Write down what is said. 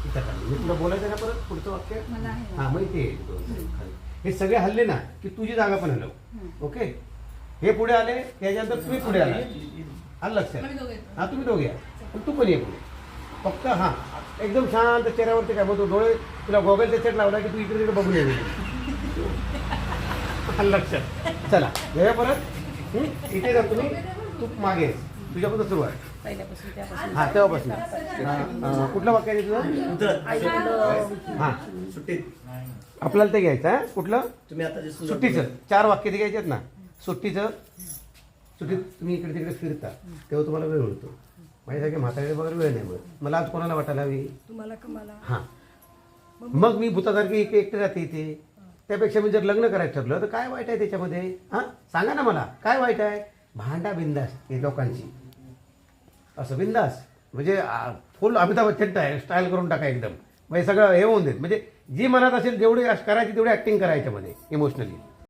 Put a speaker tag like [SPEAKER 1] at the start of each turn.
[SPEAKER 1] इथं खाली मी तुला बोलायचं ना परत पुढचं वाक्य
[SPEAKER 2] मला आहे.
[SPEAKER 1] हां मग ते खाली हे सगळे हल्ले ना की तुझी जागा पण हलव. ओके हे पुढे आले त्याच्यानंतर तुम्ही पुढे आला आलं लक्षात. हां तुम्ही दोघे या पण तू पण ये पुढे फक्त हां एकदम शांत चेहऱ्यावरती काय म्हणतो डोळे तुला गॉगलचा सेट लावला की तू इकडे तिकडे बघून ये. आलं लक्षात. चला येऊया परत इथे जा तुम्ही तू मागे तुझ्यापासून सुरू आहे
[SPEAKER 2] पहिल्यापासून त्यापासून
[SPEAKER 1] हां तेव्हापासून कुठलं वाक्य आहे तुझं हां
[SPEAKER 3] सुट्टीत
[SPEAKER 1] आपल्याला ते घ्यायचं आहे कुठलं
[SPEAKER 3] तुम्ही आता जे
[SPEAKER 1] सुट्टीचं 4 वाक्य ते घ्यायचे आहेत ना. सुट्टीचं सुट्टीत तुम्ही इकडे तिकडे फिरता तेव्हा तुम्हाला वेळ मिळतो. माझ्यासारखे म्हातारे वगैरे वेळ नाही मिळत. मला आज कोणाला वाटायला हवी
[SPEAKER 2] तुम्हाला का मला
[SPEAKER 1] हां मग मी भूतासारखी एकटे राहते इथे. त्यापेक्षा मी जर लग्न करायचं ठरलं तर काय वाईट आहे त्याच्यामध्ये हां सांगा ना मला काय वाईट आहे. भांडा बिंदास हे लोकांची असं बिंदास म्हणजे फुल अमिताभ बच्चन आहे स्टाईल करून टाका एकदम म्हणजे सगळं हे होऊन देत म्हणजे जी मनात असेल जेवढी करायची तेवढी ॲक्टिंग करायच्यामध्ये इमोशनली